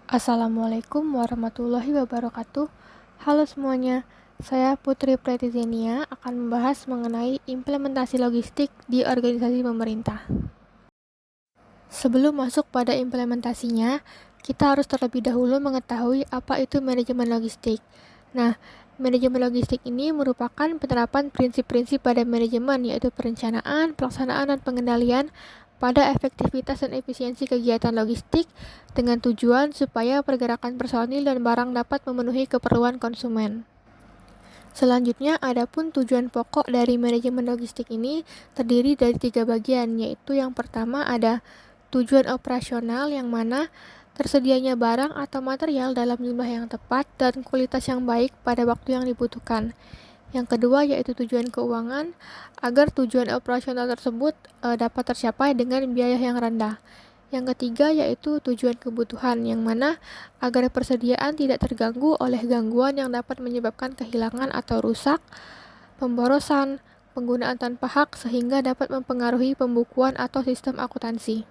Assalamualaikum warahmatullahi wabarakatuh. Halo semuanya, saya Putri Pretizenia akan membahas mengenai implementasi logistik di organisasi pemerintah. Sebelum masuk pada implementasinya, kita harus terlebih dahulu mengetahui apa itu manajemen logistik. Nah, manajemen logistik ini merupakan penerapan prinsip-prinsip pada manajemen, yaitu perencanaan, pelaksanaan, dan pengendalian pada efektivitas dan efisiensi kegiatan logistik dengan tujuan supaya pergerakan personil dan barang dapat memenuhi keperluan konsumen. Selanjutnya, adapun tujuan pokok dari manajemen logistik ini terdiri dari 3 bagian, yaitu yang pertama ada tujuan operasional yang mana tersedianya barang atau material dalam jumlah yang tepat dan kualitas yang baik pada waktu yang dibutuhkan. Yang kedua yaitu tujuan keuangan, agar tujuan operasional tersebut dapat tercapai dengan biaya yang rendah. Yang ketiga yaitu tujuan kebutuhan, yang mana agar persediaan tidak terganggu oleh gangguan yang dapat menyebabkan kehilangan atau rusak, pemborosan, penggunaan tanpa hak sehingga dapat mempengaruhi pembukuan atau sistem akuntansi.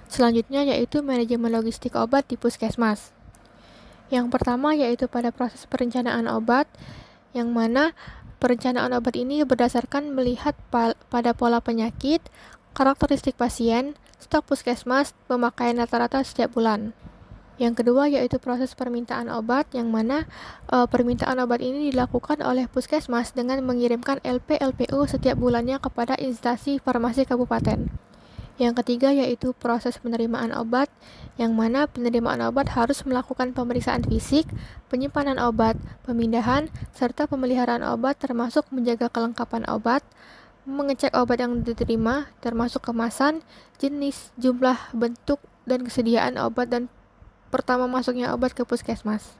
Selanjutnya yaitu manajemen logistik obat di puskesmas. Yang pertama yaitu pada proses perencanaan obat, yang mana perencanaan obat ini berdasarkan melihat pada pola penyakit, karakteristik pasien, stok puskesmas, pemakaian rata-rata setiap bulan. Yang kedua yaitu proses permintaan obat, yang mana permintaan obat ini dilakukan oleh puskesmas dengan mengirimkan LP-LPU setiap bulannya kepada instansi farmasi kabupaten. Yang ketiga yaitu proses penerimaan obat, yang mana penerimaan obat harus melakukan pemeriksaan fisik, penyimpanan obat, pemindahan, serta pemeliharaan obat termasuk menjaga kelengkapan obat, mengecek obat yang diterima termasuk kemasan, jenis, jumlah, bentuk, dan kesediaan obat dan pertama masuknya obat ke puskesmas.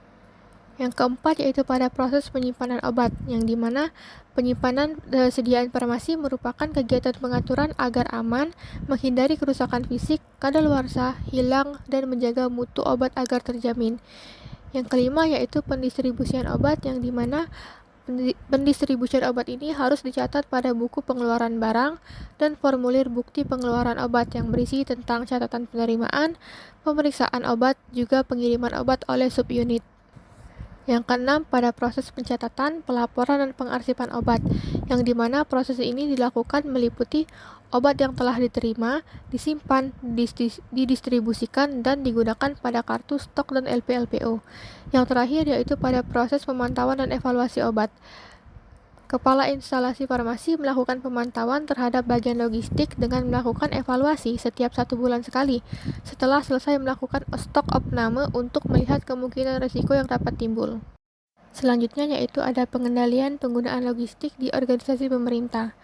Yang keempat yaitu pada proses penyimpanan obat, yang dimana penyimpanan sediaan farmasi merupakan kegiatan pengaturan agar aman, menghindari kerusakan fisik, kadaluarsa, hilang, dan menjaga mutu obat agar terjamin. Yang kelima yaitu pendistribusian obat, yang dimana pendistribusian obat ini harus dicatat pada buku pengeluaran barang dan formulir bukti pengeluaran obat yang berisi tentang catatan penerimaan, pemeriksaan obat, juga pengiriman obat oleh subunit. Yang keenam, pada proses pencatatan, pelaporan, dan pengarsipan obat, yang dimana proses ini dilakukan meliputi obat yang telah diterima, disimpan, didistribusikan, dan digunakan pada kartu stok dan LP-LPO. Yang terakhir yaitu pada proses pemantauan dan evaluasi obat. Kepala instalasi farmasi melakukan pemantauan terhadap bagian logistik dengan melakukan evaluasi setiap 1 bulan sekali setelah selesai melakukan stok opname untuk melihat kemungkinan risiko yang dapat timbul. Selanjutnya yaitu ada pengendalian penggunaan logistik di organisasi pemerintah,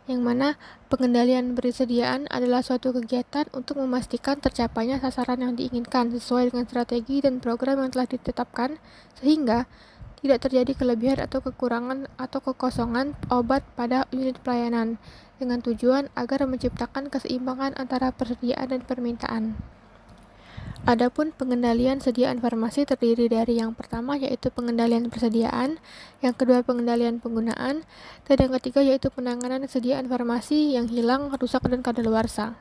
yang mana pengendalian persediaan adalah suatu kegiatan untuk memastikan tercapainya sasaran yang diinginkan sesuai dengan strategi dan program yang telah ditetapkan, sehingga tidak terjadi kelebihan atau kekurangan atau kekosongan obat pada unit pelayanan, dengan tujuan agar menciptakan keseimbangan antara persediaan dan permintaan. Adapun pengendalian sediaan farmasi terdiri dari yang pertama yaitu pengendalian persediaan, yang kedua pengendalian penggunaan, dan yang ketiga yaitu penanganan sediaan farmasi yang hilang, rusak, dan kadaluarsa.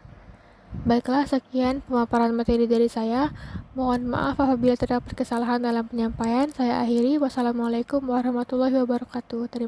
Baiklah, sekian pemaparan materi dari saya. Mohon maaf apabila terdapat kesalahan dalam penyampaian. Saya akhiri. Wassalamualaikum warahmatullahi wabarakatuh. Terima